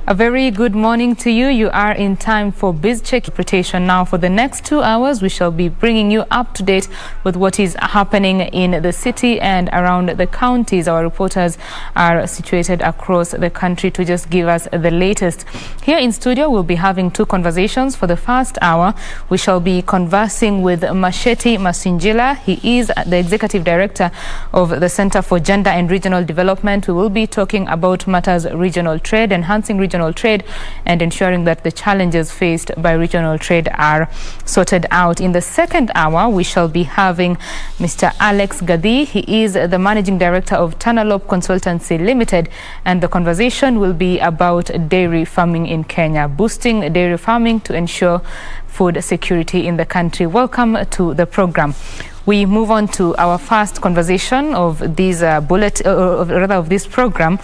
A very good morning to you. You are in time for BizCheck interpretation. Now, for the next 2 hours, we shall be bringing you up to date with what is happening in the city and around the counties. Our reporters are situated across the country to just give us the latest. Here in studio, we'll be having two conversations. For the first hour, we shall be conversing with Masheti Masinjila. He is the Executive Director of the Center for Gender and Regional Development. We will be talking about matters regional trade, enhancing regional trade and ensuring that the challenges faced by regional trade are sorted out. In the second hour, we shall be having Mr. Alex Gadi. He is the Managing Director of Tanalop Consultancy Limited, and the conversation will be about dairy farming in Kenya, boosting dairy farming to ensure food security in the country. Welcome to the program. We move on to our first conversation of this of this program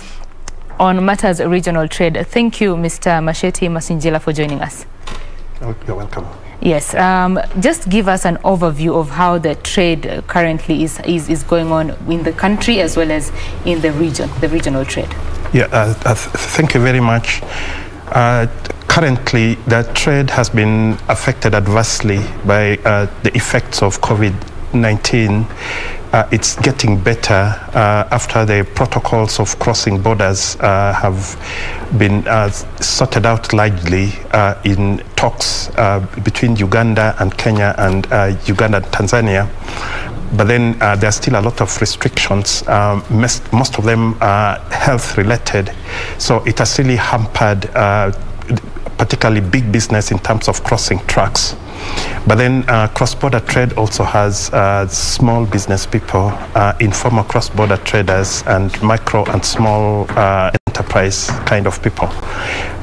on matters regional trade. Thank you, Mr. Masheti Masinjila, for joining us. You're welcome. Yes, just give us an overview of how the trade currently is going on in the country as well as in the region, the regional trade. Yeah, thank you very much. Currently, the trade has been affected adversely by the effects of COVID-19. It's getting better after the protocols of crossing borders have been sorted out largely in talks between Uganda and Kenya and Uganda and Tanzania. But then there are still a lot of restrictions. Most of them are health related. So it has really hampered particularly big business in terms of crossing tracks. But then cross-border trade also has small business people, informal cross-border traders, and micro and small enterprise kind of people.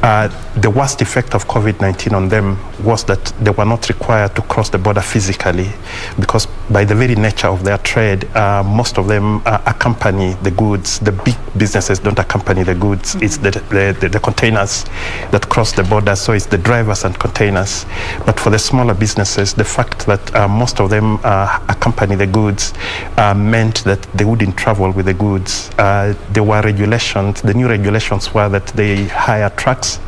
The worst effect of COVID-19 on them was that they were not required to cross the border physically, because by the very nature of their trade, most of them accompany the goods. The big businesses don't accompany the goods. Mm-hmm. It's the containers that cross the border, so it's the drivers and containers. But for the smaller businesses, the fact that most of them accompany the goods meant that they wouldn't travel with the goods. There were regulations. The new regulations were that they hire trucks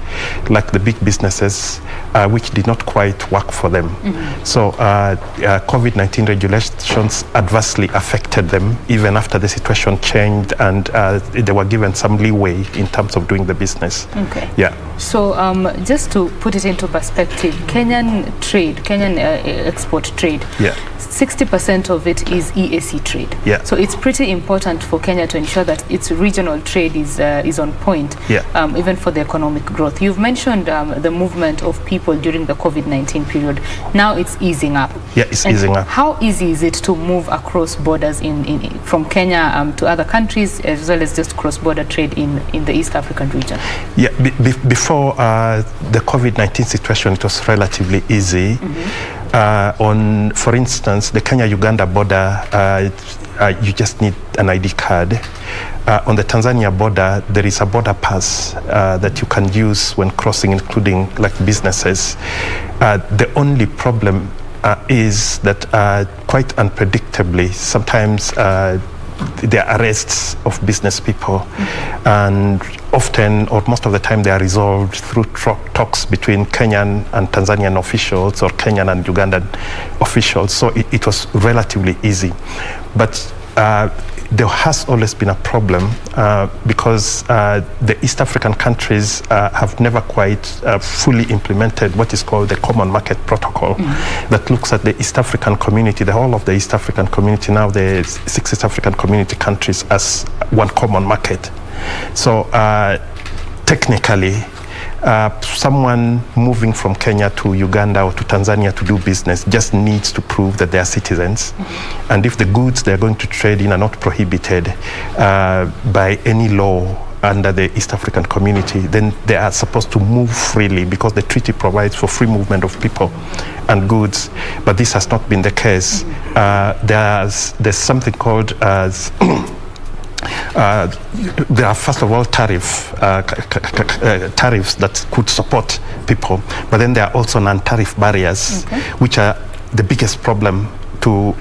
like the big businesses, which did not quite work for them. Mm-hmm. So COVID-19 regulations adversely affected them even after the situation changed, and they were given some leeway in terms of doing the business. Okay. Yeah. So just to put it into perspective, Kenyan export trade, yeah, 60% of it is EAC trade. Yeah. So it's pretty important for Kenya to ensure that its regional trade is on point, yeah, even for the economic growth. You've mentioned the movement of people during the COVID-19 period. Now it's easing up. Yeah, it's easing up. How easy is it to move across borders from Kenya to other countries, as well as just cross-border trade in the East African region? Yeah, before the COVID-19 situation, it was relatively easy. Mm-hmm. For instance, the Kenya-Uganda border, you just need an ID card. On the Tanzania border, there is a border pass that you can use when crossing, including like businesses. The only problem is that quite unpredictably, sometimes there are arrests of business people, mm-hmm, and often, or most of the time, they are resolved through talks between Kenyan and Tanzanian officials or Kenyan and Ugandan officials. So it was relatively easy. But there has always been a problem because the East African countries have never quite fully implemented what is called the Common Market Protocol, mm-hmm, that looks at the East African community, the whole of the East African community, now the 6 East African community countries, as one common market. So technically, someone moving from Kenya to Uganda or to Tanzania to do business just needs to prove that they are citizens. Mm-hmm. And if the goods they're going to trade in are not prohibited by any law under the East African community, then they are supposed to move freely, because the treaty provides for free movement of people and goods. But this has not been the case. Mm-hmm. There's something called there are, first of all, tariffs that could support people, but then there are also non-tariff barriers, okay, which are the biggest problem to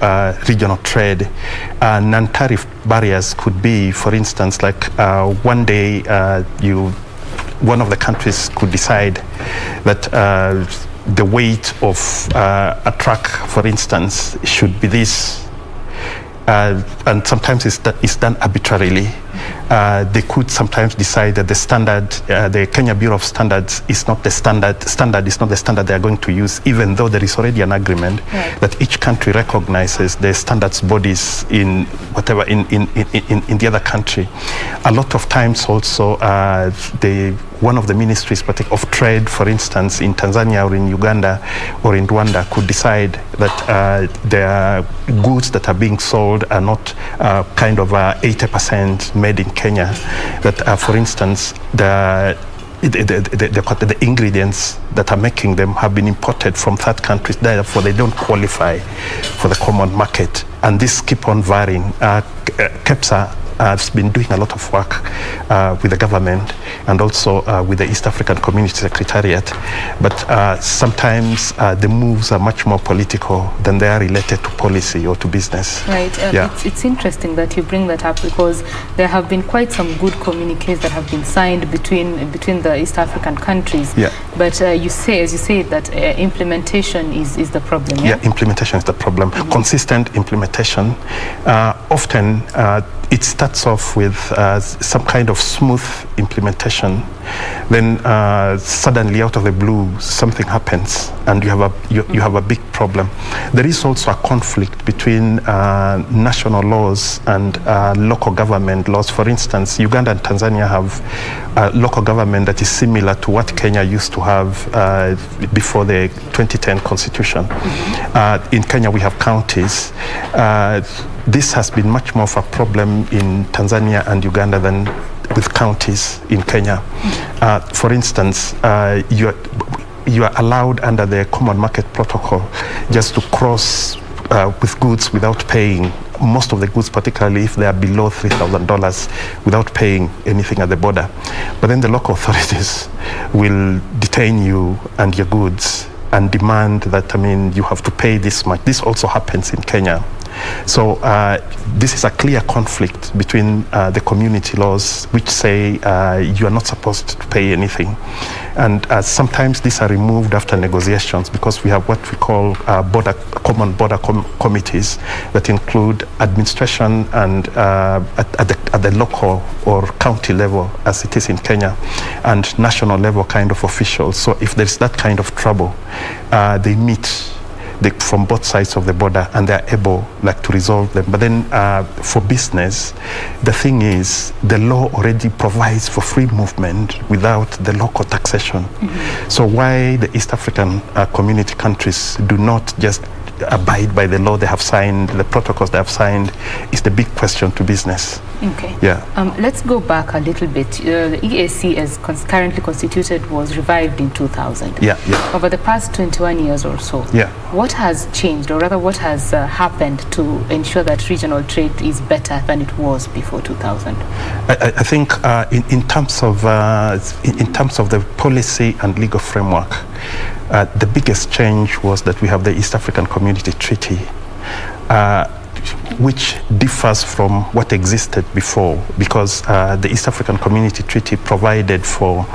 regional trade. Non-tariff barriers could be, for instance, like one day you one of the countries could decide that the weight of a truck, for instance, should be this, and sometimes it's done arbitrarily. They could sometimes decide that the standard, the Kenya Bureau of Standards is not the standard is not the standard they are going to use, even though there is already an agreement that each country recognizes the standards bodies in whatever, in the other country. A lot of times also, one of the ministries of trade, for instance, in Tanzania or in Uganda or in Rwanda, could decide that their goods that are being sold are not kind of 80% made in Kenya. That, for instance, the ingredients that are making them have been imported from third countries, therefore they don't qualify for the common market. And this keep on varying. KEPSA has been doing a lot of work with the government and also with the East African Community Secretariat, but sometimes the moves are much more political than they are related to policy or to business. Right. It's interesting that you bring that up, because there have been quite some good communiques that have been signed between the East African countries. Yeah. But as you say, that implementation is the problem. Yeah, implementation is the problem. Mm-hmm. Consistent implementation. Often it starts off with some kind of smooth implementation. Then suddenly, out of the blue, something happens, and you have a big problem. There is also a conflict between national laws and local government laws. For instance, Uganda and Tanzania have a local government that is similar to what Kenya used to have before the 2010 constitution. Mm-hmm. In Kenya, we have counties. This has been much more of a problem in Tanzania and Uganda than with counties in Kenya. For instance, you are allowed under the Common Market Protocol just to cross with goods without paying. Most of the goods, particularly if they are below $3,000, without paying anything at the border. But then the local authorities will detain you and your goods and demand that, you have to pay this much. This also happens in Kenya. So this is a clear conflict between the community laws, which say you are not supposed to pay anything. And sometimes these are removed after negotiations, because we have what we call common border committees that include administration and at the local or county level, as it is in Kenya, and national level kind of officials. So if there's that kind of trouble, they meet from both sides of the border, and they're able to resolve them. But then for business, the thing is, the law already provides for free movement without the local taxation. Mm-hmm. So why the East African community countries do not just abide by the law they have signed, the protocols they have signed, is the big question to business. Okay. Yeah. Let's go back a little bit. The EAC, as currently constituted, was revived in 2000. Yeah. Over the past 21 years or so, what has changed, or rather what has happened to ensure that regional trade is better than it was before 2000? I think in terms of the policy and legal framework, the biggest change was that we have the East African Community Treaty, which differs from what existed before, because the East African Community Treaty provided for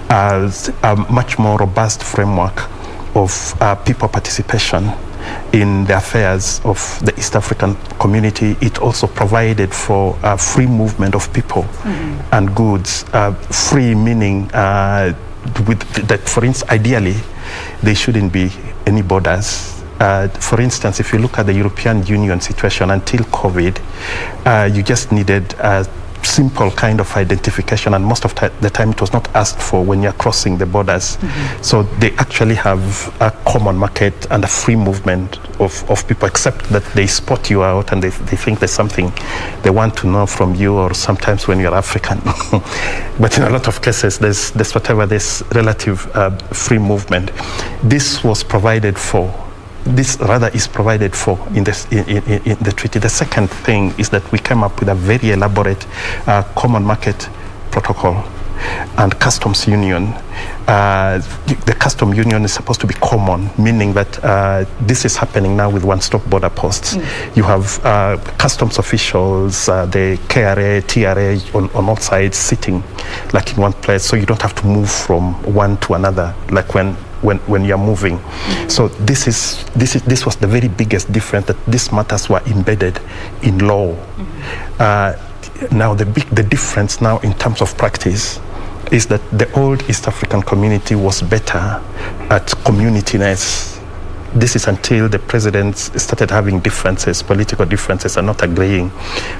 a much more robust framework of people participation in the affairs of the East African community. It also provided for free movement of people and goods. Free meaning that, for instance, ideally, there shouldn't be any borders. For instance, if you look at the European Union situation until COVID, you just needed a simple kind of identification, and most of the time it was not asked for when you're crossing the borders. Mm-hmm. So they actually have a common market and a free movement of people, except that they spot you out and they think there's something they want to know from you, or sometimes when you're African. But in a lot of cases, there's relative free movement. This was provided for. This rather is provided for in the treaty. The second thing is that we came up with a very elaborate common market protocol and customs union. The custom union is supposed to be common, meaning that this is happening now with one-stop border posts. You have customs officials, the KRA, TRA on all sides sitting like in one place, so you don't have to move from one to another like when you're moving. So this was the very biggest difference, that these matters were embedded in law. Now the difference now in terms of practice is that the old East African community was better at communityness. This is until the presidents started having differences, political differences, and not agreeing,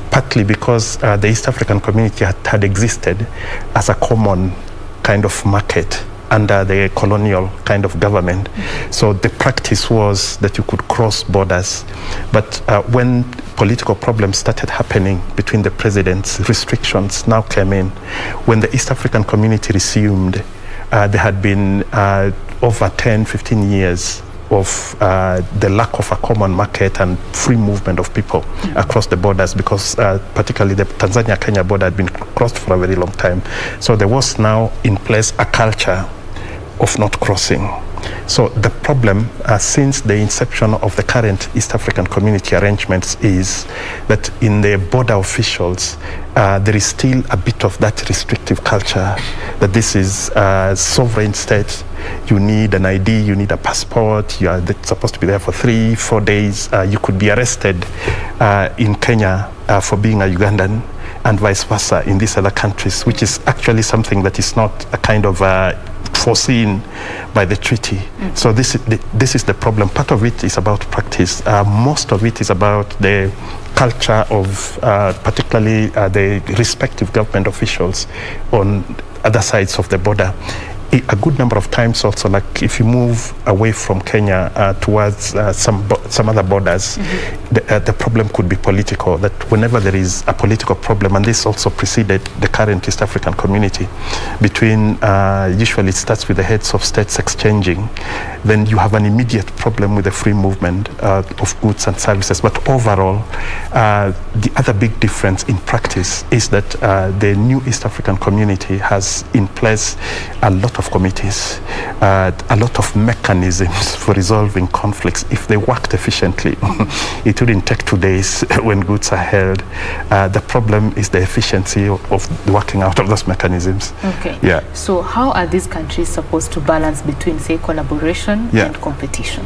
partly because the East African community had existed as a common kind of market under the colonial kind of government. So the practice was that you could cross borders. But when political problems started happening between the presidents, restrictions now came in. When the East African community resumed, there had been over 10, 15 years of the lack of a common market and free movement of people across the borders, because particularly the Tanzania-Kenya border had been crossed for a very long time. So there was now in place a culture of not crossing. So the problem since the inception of the current East African community arrangements is that in the border officials, there is still a bit of that restrictive culture, that this is a sovereign state. You need an ID, you need a passport, you are supposed to be there for 3-4 days. You could be arrested in Kenya for being a Ugandan, and vice versa in these other countries, which is actually something that is not a kind of foreseen by the treaty. So this is the problem. Part of it is about practice. Most of it is about the culture of particularly the respective government officials on other sides of the border. A good number of times also, like if you move away from Kenya towards some other borders, the problem could be political, that whenever there is a political problem, and this also preceded the current East African community, between, usually it starts with the heads of states exchanging, then you have an immediate problem with the free movement of goods and services. But overall, the other big difference in practice is that the new East African community has in place a lot of committees, a lot of mechanisms for resolving conflicts. If they worked efficiently, it wouldn't take 2 days when goods are held. The problem is the efficiency of working out of those mechanisms. Okay. Yeah. So how are these countries supposed to balance between, say, collaboration and competition?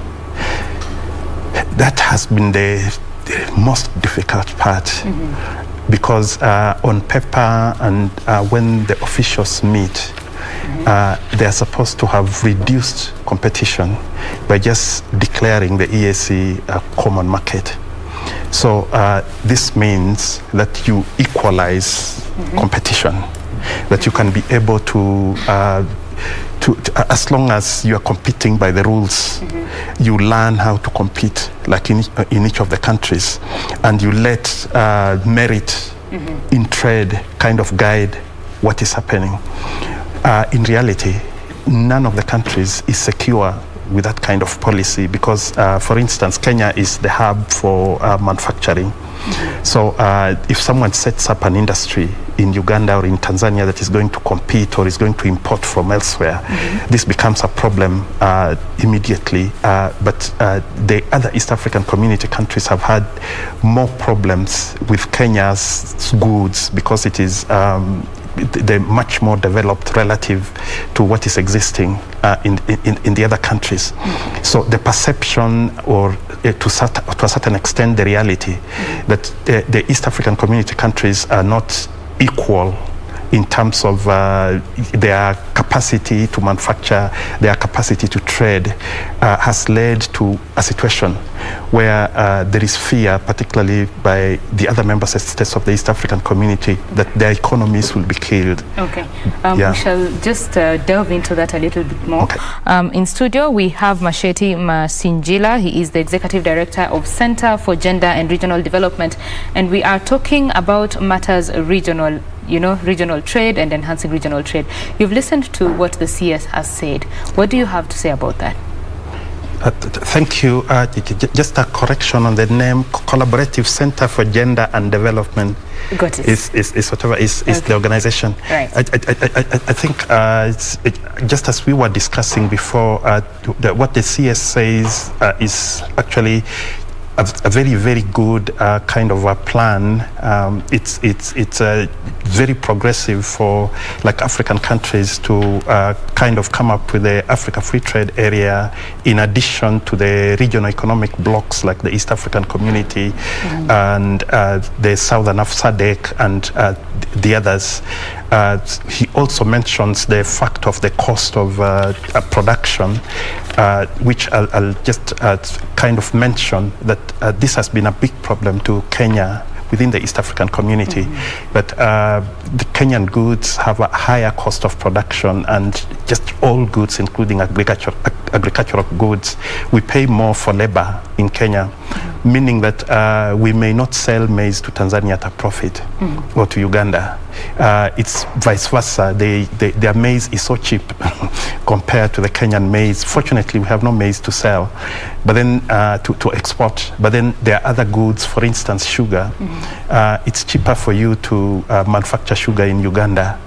That has been the most difficult part. Because on paper and when the officials meet, they are supposed to have reduced competition by just declaring the EAC a common market. So this means that you equalize competition, that you can be able to as long as you are competing by the rules, you learn how to compete, like in each of the countries, and you let merit in trade kind of guide what is happening. In reality, none of the countries is secure with that kind of policy, because, for instance, Kenya is the hub for manufacturing. So if someone sets up an industry in Uganda or in Tanzania that is going to compete or is going to import from elsewhere, this becomes a problem immediately. But the other East African community countries have had more problems with Kenya's goods, because it is they're much more developed relative to what is existing in the other countries. So the perception, or to a certain extent the reality, that the East African community countries are not equal in terms of their capacity to manufacture, their capacity to trade, has led to a situation where there is fear, particularly by the other member states of the East African community, that their economies will be killed. Okay, we shall just delve into that a little bit more. Okay. In studio, we have Masheti Masinjila. He is the Executive Director of Center for Gender and Regional Development, and we are talking about matters regional, regional trade and enhancing regional trade. You've listened to what the CS has said. What do you have to say about that? Thank you. Just a correction on the name: Collaborative Center for Gender and Development. Got it. Is whatever is the organization. Right. I think just as we were discussing before, what the CS says is actually a very, very good kind of a plan. It's very progressive for like African countries to kind of come up with the Africa Free Trade Area in addition to the regional economic blocks like the East African Community and the Southern SADC and the others. He also mentions the fact of the cost of production, which I'll just kind of mention that this has been a big problem to Kenya within the East African community. But the Kenyan goods have a higher cost of production, and just all goods, including agricultural goods, we pay more for labor in Kenya, meaning that we may not sell maize to Tanzania at a profit or to Uganda. It's vice versa. Their maize is so cheap compared to the Kenyan maize. Fortunately, we have no maize to sell, but then to export. But then there are other goods, for instance, sugar. It's cheaper for you to manufacture sugar in Uganda,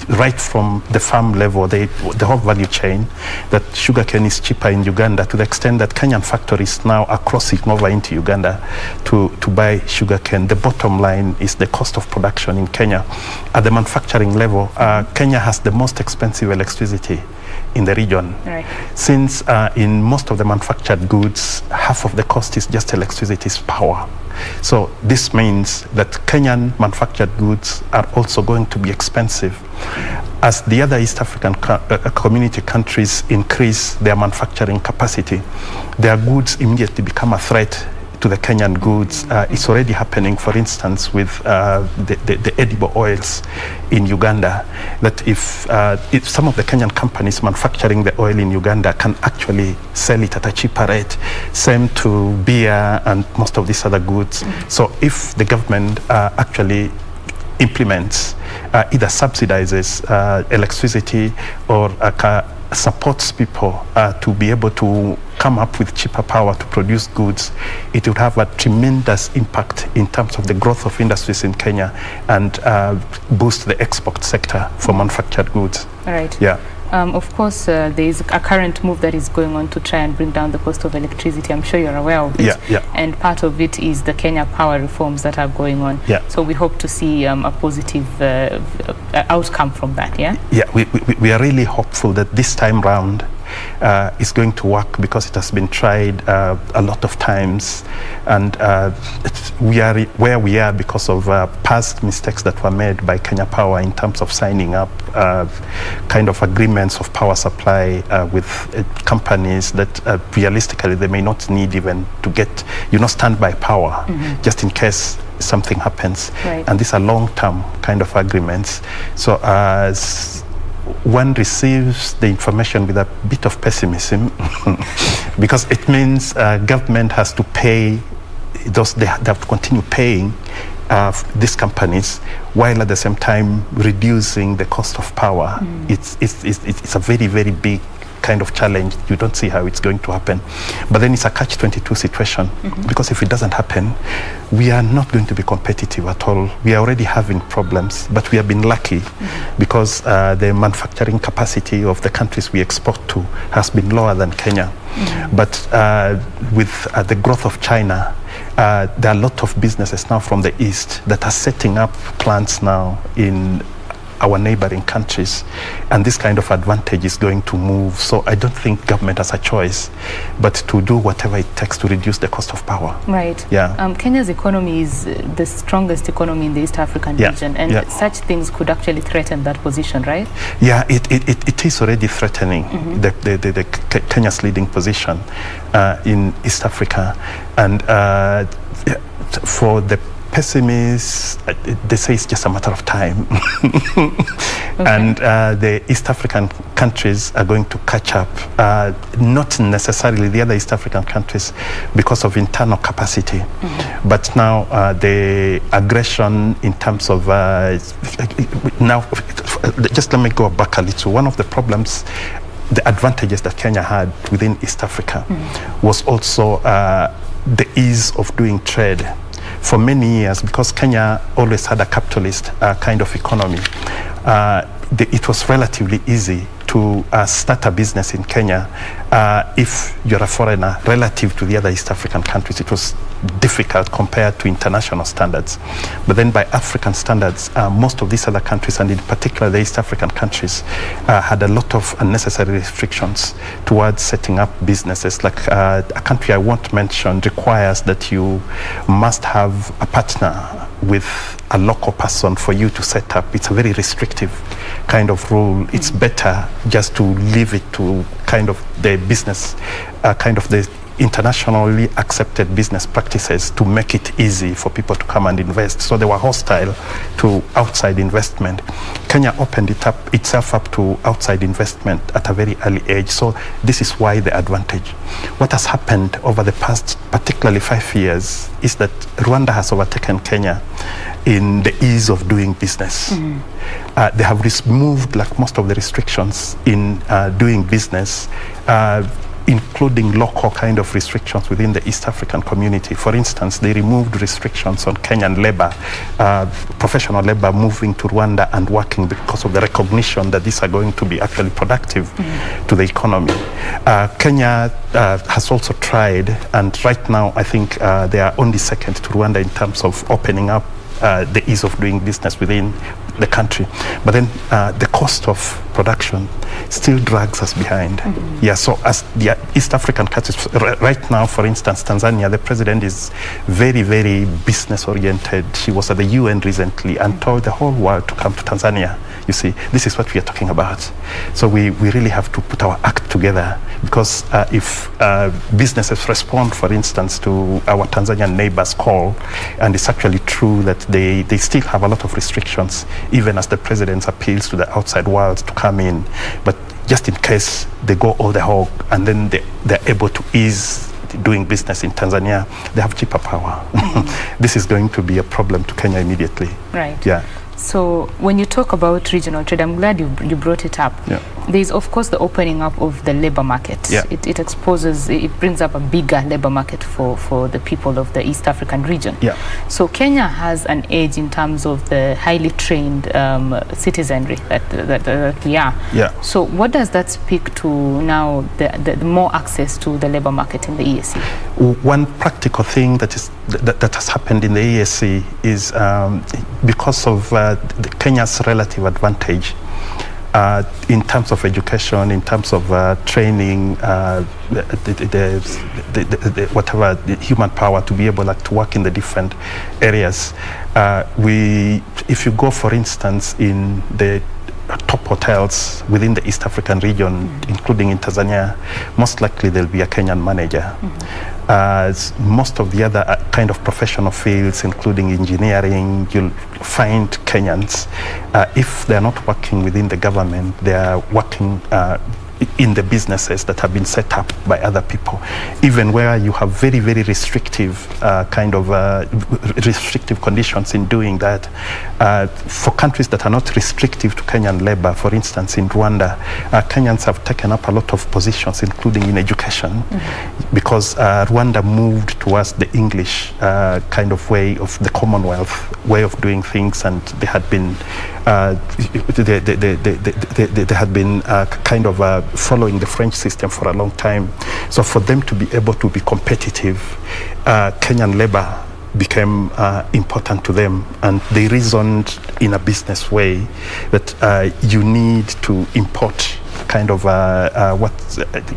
right from the farm level, the whole value chain, that sugarcane is cheaper in Uganda, to the extent that Kenyan factories now are crossing over into Uganda to buy sugarcane. The bottom line is the cost of production in Kenya. At the manufacturing level, Kenya has the most expensive electricity in the region. Right. Since in most of the manufactured goods, half of the cost is just electricity, is power. So this means that Kenyan manufactured goods are also going to be expensive. As the other East African community countries increase their manufacturing capacity, their goods immediately become a threat to the Kenyan goods. It's already happening, for instance, with the edible oils in Uganda, that if some of the Kenyan companies manufacturing the oil in Uganda can actually sell it at a cheaper rate, same to beer and most of these other goods. So if the government actually implements, either subsidizes electricity or supports people to be able to come up with cheaper power to produce goods, it would have a tremendous impact in terms of the growth of industries in Kenya and boost the export sector for manufactured goods. All right. Yeah. Of course, there is a current move that is going on to try and bring down the cost of electricity. I'm sure you're aware of it. Yeah. And part of it is the Kenya power reforms that are going on. Yeah. So we hope to see a positive outcome from that, yeah? Yeah, we are really hopeful that this time round is going to work, because it has been tried a lot of times, and we are where we are because of past mistakes that were made by Kenya Power in terms of signing up kind of agreements of power supply with companies that realistically they may not need even to get standby power just in case something happens. Right. And these are long-term kind of agreements. So one receives the information with a bit of pessimism because it means government has to pay they have to continue paying these companies while at the same time reducing the cost of power. It's a very, very big kind of challenge. You don't see how it's going to happen. But then it's a catch-22 situation, because if it doesn't happen, we are not going to be competitive at all. We are already having problems, but we have been lucky because the manufacturing capacity of the countries we export to has been lower than Kenya. But with the growth of China, there are a lot of businesses now from the East that are setting up plants now in our neighboring countries, and this kind of advantage is going to move. So I don't think government has a choice but to do whatever it takes to reduce the cost of power. Right. Yeah. Kenya's economy is the strongest economy in the East African region, and such things could actually threaten that position, right? Yeah, it is already threatening the Kenya's leading position in East Africa, and for the pessimists, they say it's just a matter of time. And the East African countries are going to catch up, not necessarily the other East African countries because of internal capacity, but now the aggression in terms of now, just let me go back a little. One of the problems, the advantages that Kenya had within East Africa was also the ease of doing trade. for many years, because Kenya always had a capitalist kind of economy, it was relatively easy to start a business in Kenya if you're a foreigner. Relative to the other East African countries, it was difficult compared to international standards. But then by African standards, most of these other countries, and in particular the East African countries, had a lot of unnecessary restrictions towards setting up businesses. Like a country I won't mention requires that you must have a partner with a local person for you to set up. It's a very restrictive kind of rule. It's better just to leave it to kind of the business, kind of the internationally accepted business practices to make it easy for people to come and invest. So they were hostile to outside investment. Kenya opened itself up to outside investment at a very early age. So this is why the advantage. What has happened over the past, particularly 5 years, is that Rwanda has overtaken Kenya in the ease of doing business. They have removed like most of the restrictions in doing business, including local kind of restrictions within the East African community. For instance, they removed restrictions on Kenyan labor, professional labor moving to Rwanda and working, because of the recognition that these are going to be actually productive to the economy. Kenya has also tried, and right now I think they are only second to Rwanda in terms of opening up the ease of doing business within the country. But then the cost of production still drags us behind. Yeah, so as the East African countries, right now, for instance, Tanzania, the president is very, very business oriented. She was at the UN recently and told the whole world to come to Tanzania. You see, this is what we are talking about. So we really have to put our act together, because if businesses respond, for instance, to our Tanzanian neighbors' call, and it's actually true that they still have a lot of restrictions, even as the president appeals to the outside world to come in. But just in case they go all the hog, and then they're able to ease doing business in Tanzania, they have cheaper power. This is going to be a problem to Kenya immediately. Right. Yeah. So when you talk about regional trade, I'm glad you brought it up. Yeah. There's of course the opening up of the labor market. Yeah. It brings up a bigger labor market for the people of the East African region. Yeah. So Kenya has an edge in terms of the highly trained citizenry that we are. Yeah. So what does that speak to now, the more access to the labor market in the EAC? One practical thing that has happened in the EAC is because of Kenya's relative advantage in terms of education, in terms of training, whatever the human power to be able to work in the different areas. If you go, for instance, in the top hotels within the East African region, including in Tanzania, most likely there'll be a Kenyan manager. Most of the other kind of professional fields, including engineering, you'll find Kenyans. If they're not working within the government, they are working in the businesses that have been set up by other people. Even where you have very, very restrictive restrictive conditions in doing that. For countries that are not restrictive to Kenyan labor, for instance, in Rwanda, Kenyans have taken up a lot of positions, including in education, because Rwanda moved towards the English kind of way of the Commonwealth way of doing things, and they had been they had been kind of following the French system for a long time. So for them to be able to be competitive, Kenyan labor became important to them, and they reasoned in a business way that you need to import kind of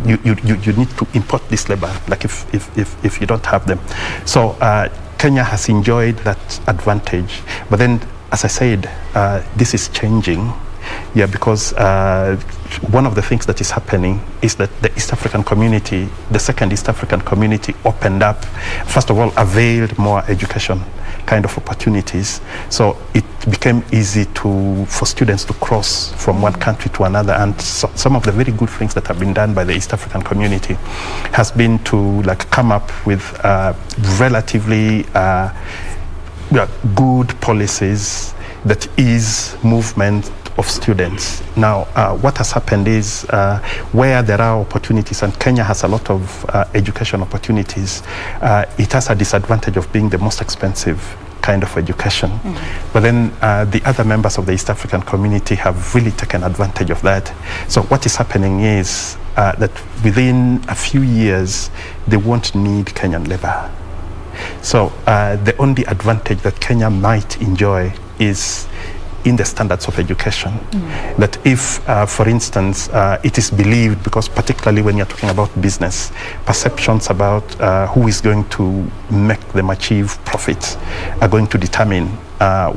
you need to import this labor, like if you don't have them. So Kenya has enjoyed that advantage, but then, as I said, this is changing. Yeah, because one of the things that is happening is that the East African community, the second East African community, opened up, first of all, availed more education kind of opportunities. So it became easy for students to cross from one country to another. And so, some of the very good things that have been done by the East African community has been to come up with relatively good policies that ease movement of students. Now, what has happened is where there are opportunities, and Kenya has a lot of education opportunities, it has a disadvantage of being the most expensive kind of education. But then the other members of the East African community have really taken advantage of that. So what is happening is that within a few years, they won't need Kenyan labor. So the only advantage that Kenya might enjoy is in the standards of education. That if, for instance, it is believed, because particularly when you're talking about business, perceptions about who is going to make them achieve profits are going to determine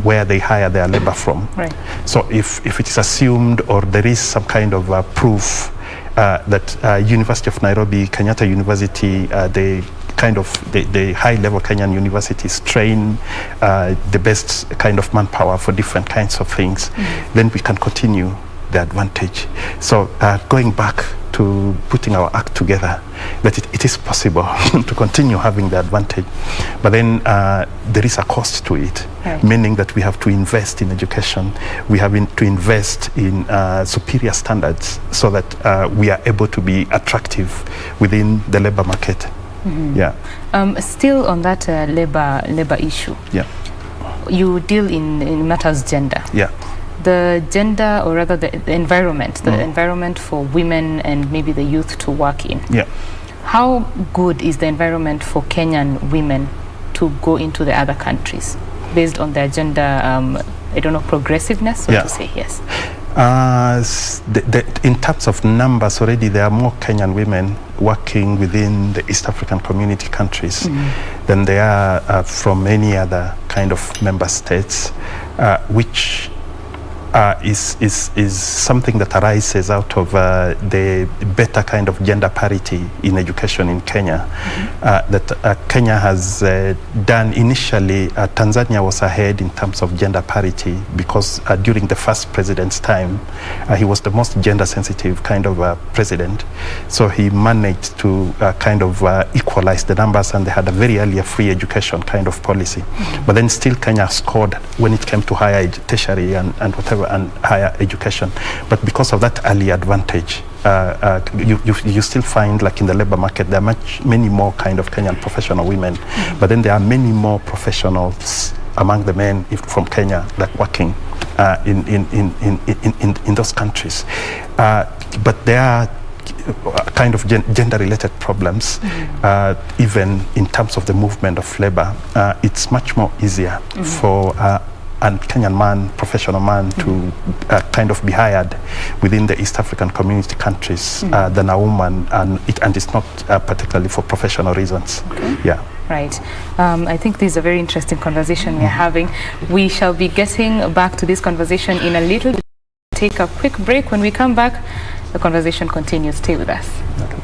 where they hire their labor from. Right. So if it is assumed, or there is some kind of proof that University of Nairobi, Kenyatta University, the high-level Kenyan universities train the best kind of manpower for different kinds of things, then we can continue the advantage. So going back to putting our act together, that it is possible to continue having the advantage. But then there is a cost to it, meaning that we have to invest in education. We have to invest in superior standards so that we are able to be attractive within the labor market. Yeah. Still on that labor issue. Yeah. You deal in matters gender. Yeah. The gender, or rather the environment, environment for women and maybe the youth to work in. Yeah. How good is the environment for Kenyan women to go into the other countries based on their gender, I don't know, progressiveness, so to say? Yes. In terms of numbers, already there are more Kenyan women working within the East African community countries than there are from any other kind of member states, which is something that arises out of the better kind of gender parity in education in Kenya. That Kenya has done initially. Tanzania was ahead in terms of gender parity because during the first president's time, he was the most gender sensitive kind of president. So he managed to kind of equalize the numbers, and they had a very early free education kind of policy. But then still Kenya scored when it came to higher tertiary and whatever, and higher education. But because of that early advantage, you still find, like in the labor market, there are many more kind of Kenyan professional women, but then there are many more professionals among the men from Kenya like working in those countries. But there are kind of gender-related problems, even in terms of the movement of labor. It's much more easier for a Kenyan man, professional man, to kind of be hired within the East African community countries than a woman, and it's not particularly for professional reasons. Yeah. Right. I think this is a very interesting conversation we're having. We shall be getting back to this conversation in a little bit. Take a quick break. When we come back, the conversation continues. Stay with us. Okay.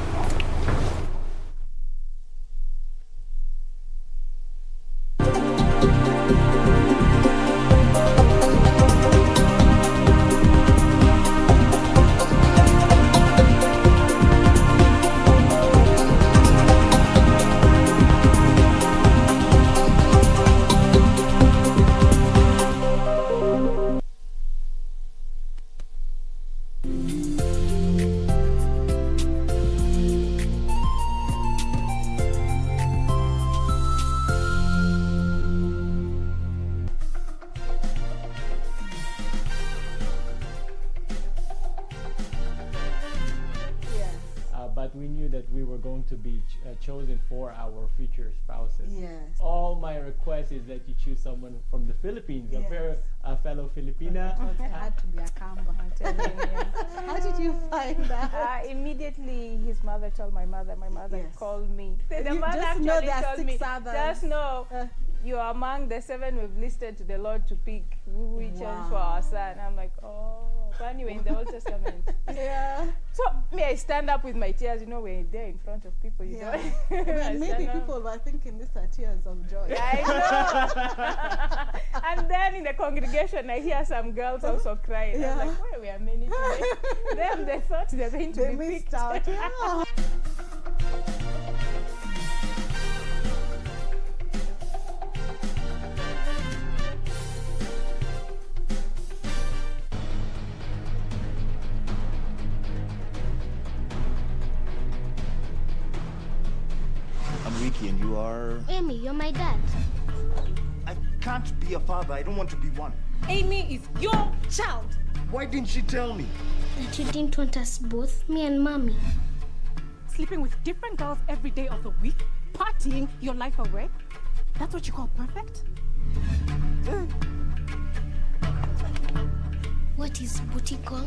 But we knew that we were going to be chosen for our future spouses. Yes. All my request is that you choose someone from the Philippines, a fellow Filipina. It had to be a Kambo. How did you find that? Immediately, his mother told my mother. My mother called me. The You mother just know actually there are told 6 me, others. just know you are among the 7 we've listed to the Lord to pick who we chose for our son. I'm like, oh. But anyway, in the Old Testament. Yeah. So me, I stand up with my tears. You know, we're there in front of people. You know. Maybe people were thinking these are tears of joy. I know. And then in the congregation, I hear some girls also crying. Yeah. I'm like, where we are many today? Them, they thought they're going to They be missed picked. out. Yeah. Vicky, and you are... Amy, you're my dad. I can't be a father. I don't want to be one. Amy is your child. Why didn't she tell me? But you didn't want us both, me and Mommy. Sleeping with different girls every day of the week, partying your life away. That's what you call perfect? What is booty call?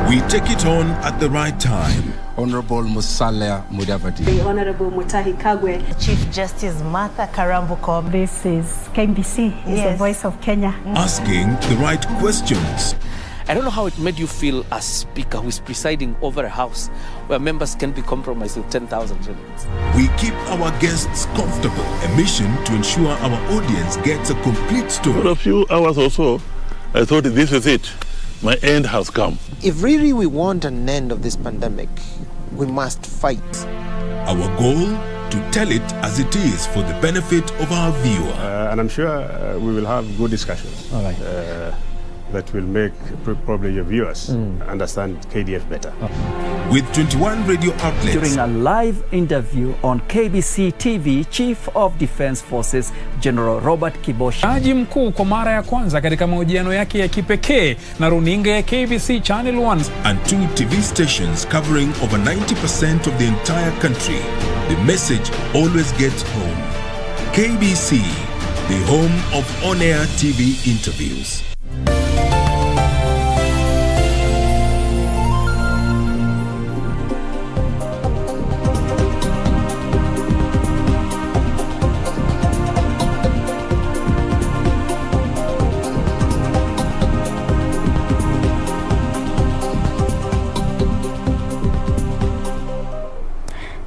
We take it on at the right time. Honorable Musalia Mudavadi. The Honorable Mutahi Kagwe. Chief Justice Martha Karambuko. This is KBC, is the voice of Kenya. Asking the right questions. I don't know how it made you feel as speaker who is presiding over a house where members can be compromised with 10,000 shillings. We keep our guests comfortable. A mission to ensure our audience gets a complete story. For a few hours or so, I thought this is it. My end has come. If really we want an end of this pandemic, we must fight. Our goal, to tell it as it is for the benefit of our viewer. And I'm sure we will have good discussions. All right. That will make probably your viewers understand KDF better. With 21 radio outlets. During a live interview on KBC TV, Chief of Defense Forces General Robert Kibosha. Jaji mkuu kwa mara ya kwanza katika mahojiano yake ya kipekee na runinga ya KBC Channel 1. And 2 TV stations covering over 90% of the entire country. The message always gets home. KBC, the home of on-air TV interviews.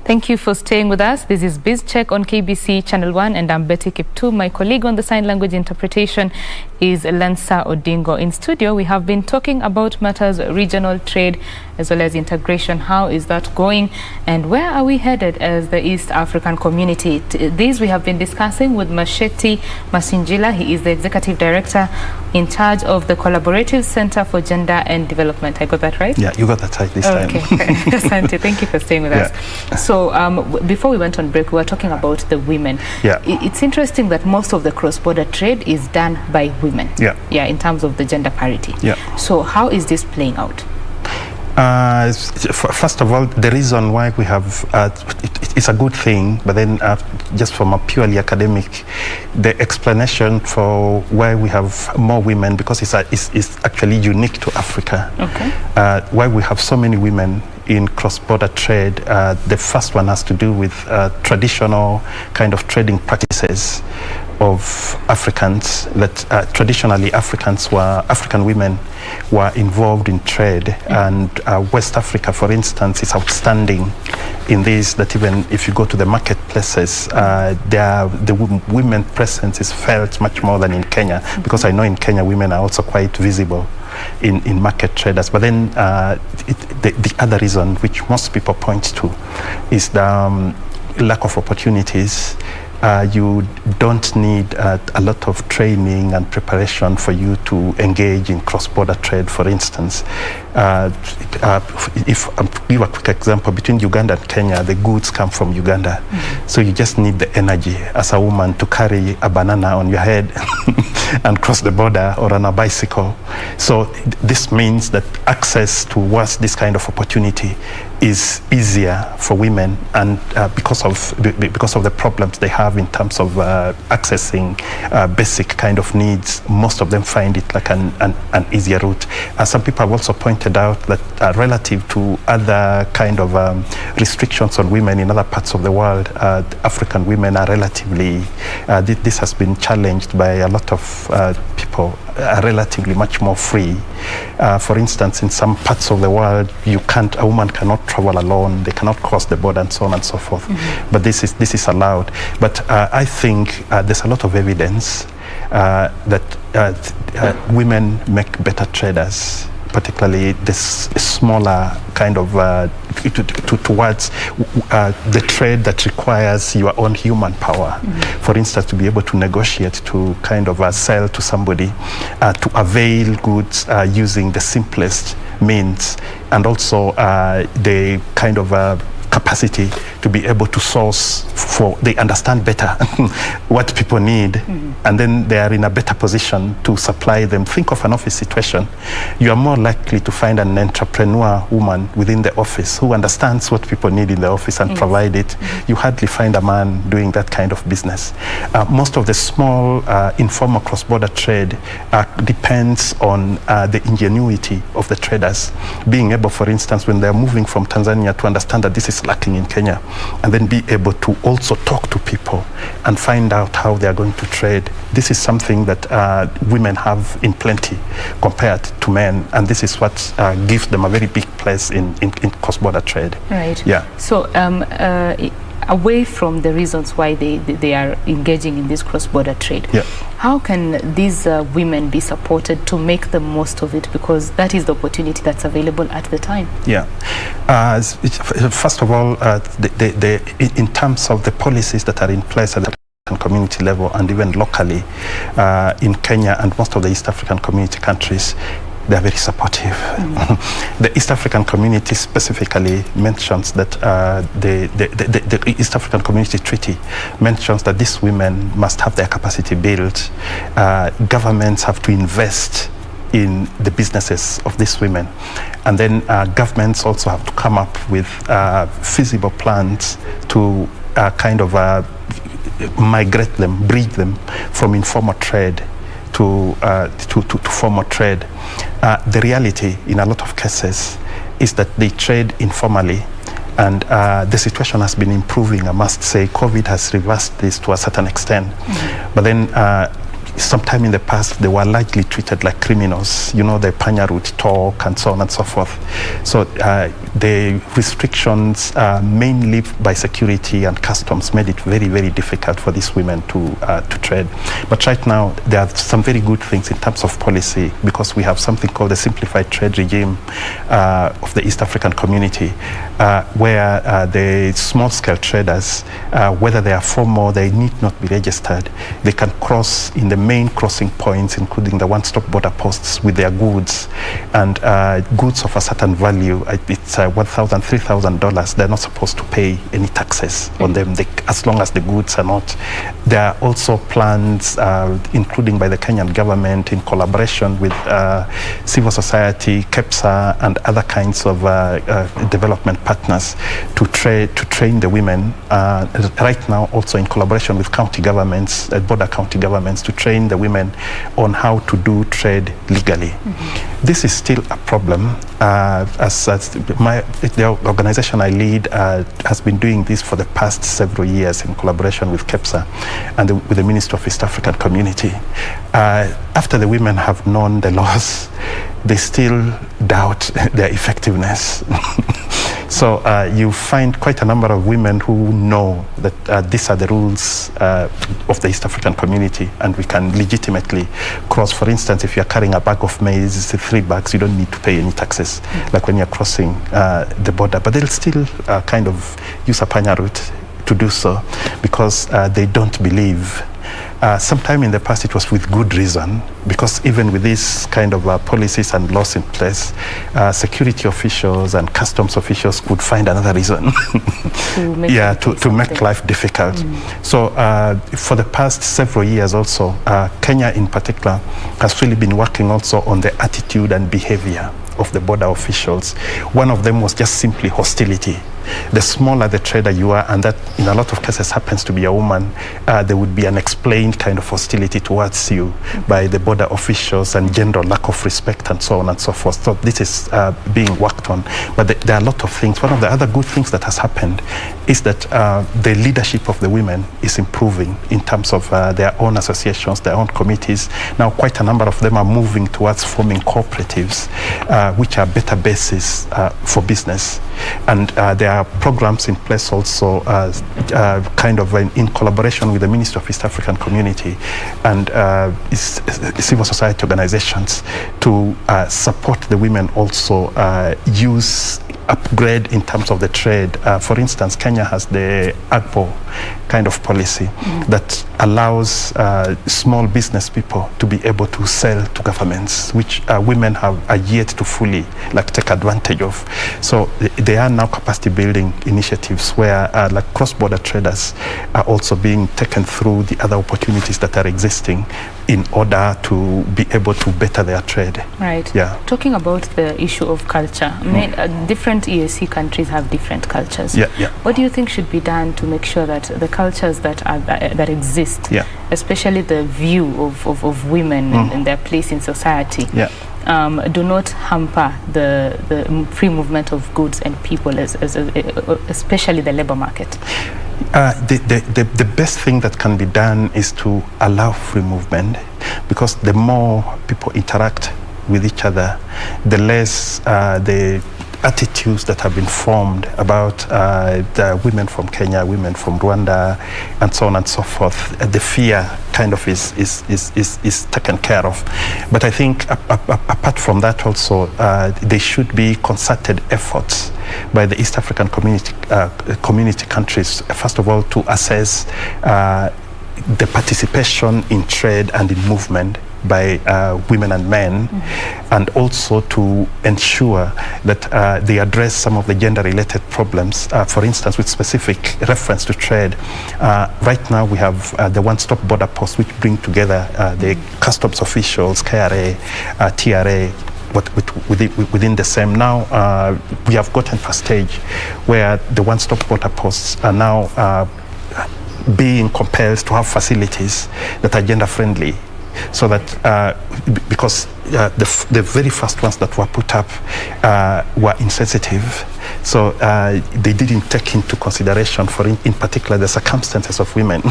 Thank you for staying with us. This is Biz Check on KBC Channel 1 and I'm Betty Kiptum. My colleague on the sign language interpretation is Lensa Odingo. In studio, we have been talking about matters regional trade as well as integration. How is that going and where are we headed as the East African community? These we have been discussing with Masheti Masinjila. He is the Executive Director in charge of the Collaborative Center for Gender and Development. I got that right? Yeah, you got that right this time. Okay, Asante. Thank you for staying with us. So before we went on break, we were talking about the women. Yeah. It's interesting that most of the cross-border trade is done by women. Yeah. Yeah, in terms of the gender parity. Yeah. So how is this playing out? First of all, the reason why we have it's a good thing, but then just from a purely academic, the explanation for why we have more women, because it's actually unique to Africa. Okay. Why we have so many women in cross-border trade, the first one has to do with traditional kind of trading practices of Africans, that traditionally African women were involved in trade, and West Africa, for instance, is outstanding in this, that even if you go to the marketplaces, the women presence is felt much more than in Kenya, because I know in Kenya women are also quite visible in market traders. But then the other reason, which most people point to, is the lack of opportunities. You don't need a lot of training and preparation for you to engage in cross-border trade, for instance. If I give a quick example, between Uganda and Kenya, the goods come from Uganda. So you just need the energy as a woman to carry a banana on your head and cross the border, or on a bicycle. So this means that access towards this kind of opportunity is easier for women, and because of the problems they have in terms of accessing basic kind of needs, most of them find it like an easier route. Some people have also pointed out that relative to other kind of restrictions on women in other parts of the world, African women are relatively, this has been challenged by a lot of people, are relatively much more free. For instance, in some parts of the world, a woman cannot travel alone, they cannot cross the border, and so on and so forth. But this is allowed. But I think there's a lot of evidence that women make better traders particularly this smaller kind of towards the trade that requires your own human power. For instance, to be able to negotiate, to kind of sell to somebody, to avail goods using the simplest means, and also the kind of capacity to be able to source for, they understand better what people need, and then they are in a better position to supply them. Think of an office situation. You are more likely to find an entrepreneur woman within the office who understands what people need in the office and provide it. You hardly find a man doing that kind of business. Most of the small informal cross-border trade depends on the ingenuity of the traders, being able, for instance, when they're moving from Tanzania, to understand that this is lacking in Kenya, and then be able to also talk to people and find out how they are going to trade. This is something that women have in plenty compared to men, and this is what gives them a very big place in cross-border trade. Right. Yeah. So away from the reasons why they are engaging in this cross-border trade, how can these women be supported to make the most of it, because that is the opportunity that's available at the time? Yeah. First of all, in terms of the policies that are in place at the community level and even locally in Kenya and most of the East African community countries, they are very supportive. The East African community specifically mentions that the East African Community Treaty mentions that these women must have their capacity built. Governments have to invest in the businesses of these women. And then governments also have to come up with feasible plans to kind of migrate them, breed them from informal trade to formal trade. The reality in a lot of cases is that they trade informally, and the situation has been improving, I must say. COVID has reversed this to a certain extent. But then sometime in the past, they were largely treated like criminals, you know, the panya route talk and so on and so forth. So the restrictions, mainly by security and customs, made it very, very difficult for these women to trade. But right now, there are some very good things in terms of policy, because we have something called the Simplified Trade Regime of the East African Community, where the small-scale traders, whether they are formal, they need not be registered. They can cross in the main crossing points, including the one-stop border posts, with their goods, and goods of a certain value. It's $1,000, $3,000. They're not supposed to pay any taxes on them, as long as the goods are not. There are also plans, including by the Kenyan government in collaboration with civil society, KEPSA, and other kinds of development partners to train the women. Right now, also in collaboration with county governments, border county governments, to train the women on how to do trade legally. This is still a problem. The organization I lead has been doing this for the past several years in collaboration with KEPSA and with the Ministry of East African Community. After the women have known the laws, they still doubt their effectiveness. So you find quite a number of women who know that these are the rules of the East African Community, and we can legitimately cross. For instance, if you're carrying a bag of maize, 3 bags, you don't need to pay any taxes, like when you're crossing the border. But they'll still kind of use a panya route to do so, because they don't believe. Sometime in the past, it was with good reason, because even with these kind of policies and laws in place, security officials and customs officials could find another reason to make life difficult. So for the past several years also, Kenya in particular has really been working also on the attitude and behavior of the border officials. One of them was just simply hostility. The smaller the trader you are, and that in a lot of cases happens to be a woman, there would be an explained kind of hostility towards you by the border officials, and general lack of respect and so on and so forth. So this is being worked on. But there are a lot of things. One of the other good things that has happened is that the leadership of the women is improving in terms of their own associations, their own committees. Now quite a number of them are moving towards forming cooperatives, which are better bases for business. And there are are programs in place also kind of in collaboration with the Ministry of East African Community and civil society organizations to support the women also upgrade in terms of the trade. For instance, Kenya has the AGPO kind of policy that allows small business people to be able to sell to governments, which women are yet to fully take advantage of. So there are now capacity building initiatives where cross-border traders are also being taken through the other opportunities that are existing in order to be able to better their trade. Right. Yeah. Talking about the issue of culture, different EAC countries have different cultures. Yeah, yeah. What do you think should be done to make sure that the cultures that exist, especially the view of women and their place in society, do not hamper the free movement of goods and people, especially the labor market? The best thing that can be done is to allow free movement, because the more people interact with each other, the less the attitudes that have been formed about the women from Kenya, women from Rwanda, and so on and so forth. The fear kind of is taken care of. But I think apart from that also, there should be concerted efforts by the East African community countries, first of all, to assess the participation in trade and in movement by women and men, and also to ensure that they address some of the gender-related problems, for instance, with specific reference to trade. Right now we have the one-stop border post, which bring together the customs officials, KRA, TRA, but within the same. Now we have gotten to a stage where the one-stop border posts are now being compelled to have facilities that are gender-friendly, so that because the very first ones that were put up were insensitive, so they didn't take into consideration, in particular, the circumstances of women,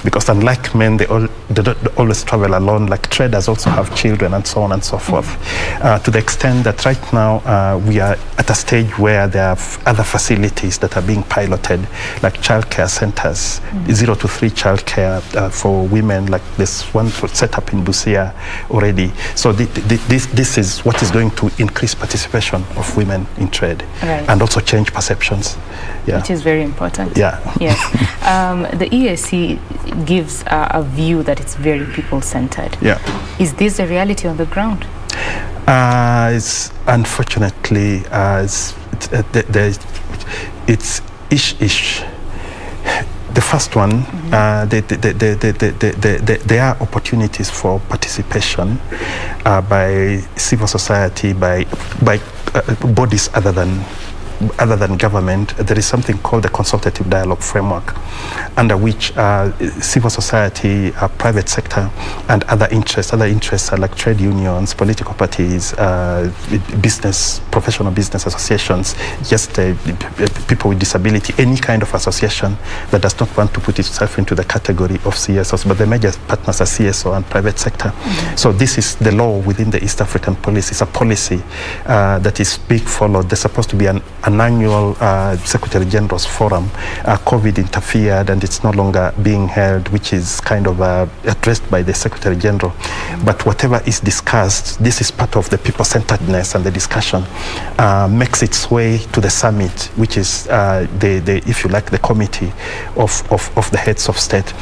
because unlike men, they don't always travel alone. Like traders also have children and so on and so forth. To the extent that right now we are at a stage where there are other facilities that are being piloted, like childcare centers, 0 to 3 childcare for women, like this one set up in Busia already. So this is what is going to increase participation of women in trade, and also change perceptions. Which is very important. Yes. The EAC gives a view that it's very people-centered. Is this a reality on the ground? It's unfortunately it's ish. The first one, there are opportunities for participation by civil society, by bodies other than government. There is something called the Consultative Dialogue Framework, under which civil society, private sector, and other interests are like trade unions, political parties, professional business associations, just people with disability, any kind of association that does not want to put itself into the category of CSOs, but the major partners are CSO and private sector. So this is the law within the East African policy. It's a policy that is being followed. There's supposed to be an annual Secretary General's forum. COVID interfered and it's no longer being held, which is kind of addressed by the Secretary General. But whatever is discussed, this is part of the people-centeredness, and the discussion makes its way to the summit, which is if you like, the committee of the heads of state.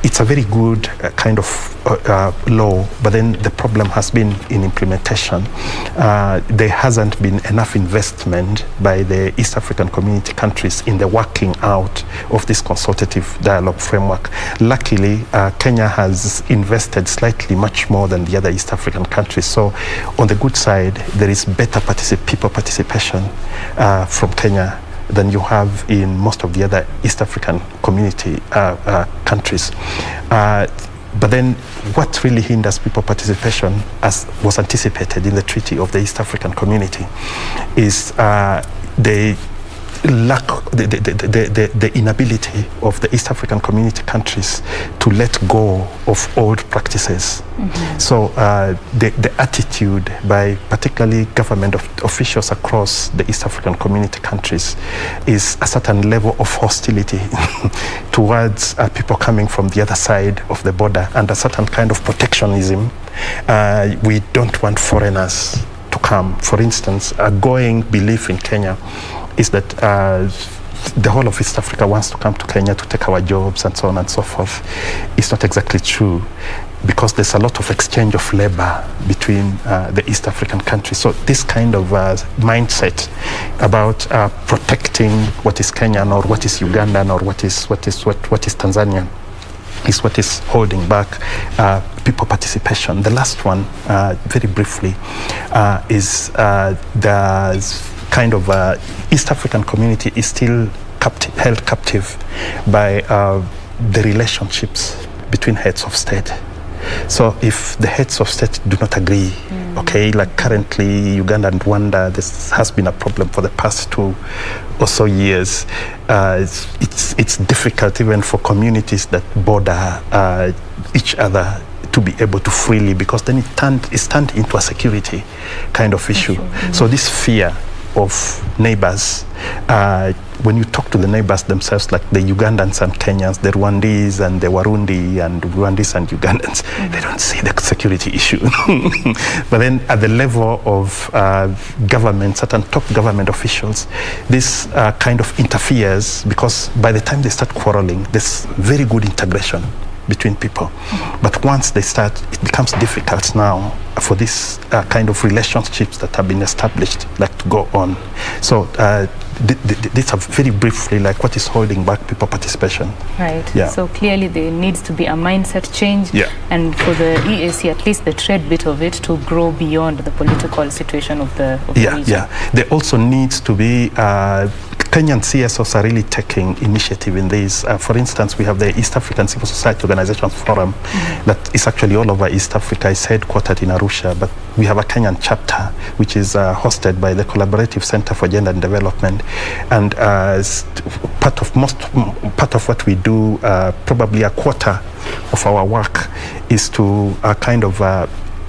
It's a very good kind of law, but then the problem has been in implementation. There hasn't been enough investment by the East African community countries in the working out of this consultative dialogue framework. Luckily, Kenya has invested slightly much more than the other East African countries. So on the good side, there is better people participation from Kenya than you have in most of the other East African community countries. But then what really hinders people participation, as was anticipated in the Treaty of the East African Community, is the the inability of the East African community countries to let go of old practices. So the attitude by particularly government officials across the East African community countries is a certain level of hostility towards people coming from the other side of the border, and a certain kind of protectionism. We don't want foreigners to come. For instance, a going belief in Kenya is that the whole of East Africa wants to come to Kenya to take our jobs and so on and so forth. It's not exactly true, because there's a lot of exchange of labor between the East African countries. So this kind of mindset about protecting what is Kenyan or what is Ugandan or what is Tanzanian is what is holding back people participation. The last one, very briefly, is the kind of East African community is still held captive by the relationships between heads of state. So if the heads of state do not agree, okay, like currently Uganda and Rwanda, this has been a problem for the past 2 or so years. It's difficult even for communities that border each other to be able to freely, because then it's turned into a security kind of issue. So this fear of neighbors, when you talk to the neighbors themselves, like the Ugandans and Kenyans, the Rwandese and the Warundi and Rwandese and Ugandans, they don't see the security issue. But then at the level of government, certain top government officials, this kind of interferes, because by the time they start quarreling, there's very good integration between people. But once they start, it becomes difficult now for this kind of relationships that have been established, like, to go on. So these are very briefly like what is holding back people participation. Right. Yeah. So clearly there needs to be a mindset change, and for the EAC, at least the trade bit of it, to grow beyond the political situation of the region. Yeah. There also needs to be Kenyan CSOs are really taking initiative in this. For instance, we have the East African Civil Society Organizations Forum that is actually all over East Africa. It's headquartered in Arusha, but we have a Kenyan chapter which is hosted by the Collaborative Center for Gender and Development. And part of what we do, probably a quarter of our work, is to kind of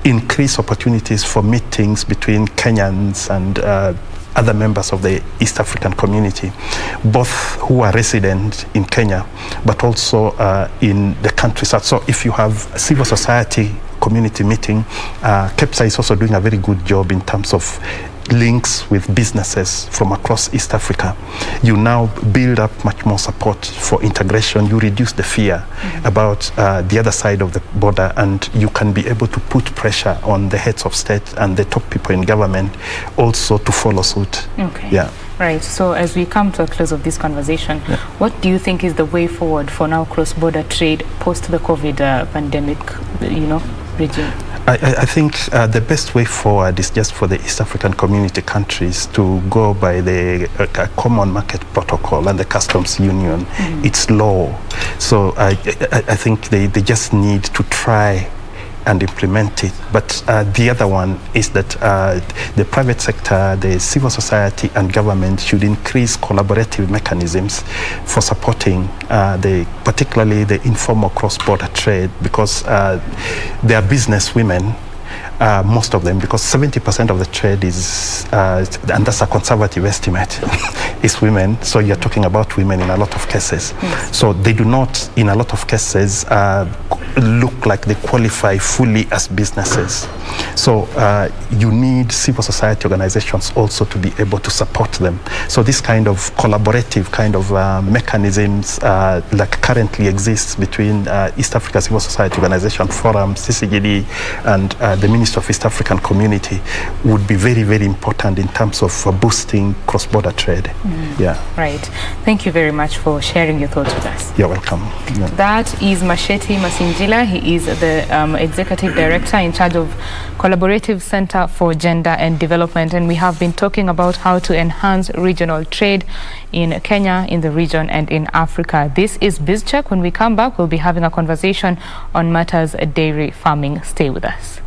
increase opportunities for meetings between Kenyans and other members of the East African community, both who are resident in Kenya, but also in the countryside. So if you have civil society community meeting, KEPSA is also doing a very good job in terms of links with businesses from across East Africa. You now build up much more support for integration. You reduce the fear about the other side of the border, and you can be able to put pressure on the heads of state and the top people in government also to follow suit. Okay. Yeah. Right. So as we come to a close of this conversation, what do you think is the way forward for now cross-border trade post the COVID pandemic, regime? I think the best way forward is just for the East African community countries to go by the common market protocol and the customs union. It's law. So I think they just need to try and implement it. But the other one is that the private sector, the civil society and government should increase collaborative mechanisms for supporting particularly the informal cross-border trade, because they are business women, most of them, because 70% of the trade is, and that's a conservative estimate, is women. So you're talking about women in a lot of cases. So they do not, in a lot of cases, look like they qualify fully as businesses. So you need civil society organizations also to be able to support them. So this kind of collaborative kind of mechanisms like currently exists between East Africa Civil Society Organization Forum, CCGD, and the Ministry of East African Community would be very, very important in terms of boosting cross-border trade. Yeah. Right. Thank you very much for sharing your thoughts with us. You're welcome. Yeah. That is Masheti Masinjila. He is the Executive Director in charge of Collaborative Center for Gender and Development, and we have been talking about how to enhance regional trade in Kenya, in the region, and in Africa. This is BizCheck. When we come back, we'll be having a conversation on matters dairy farming. Stay with us.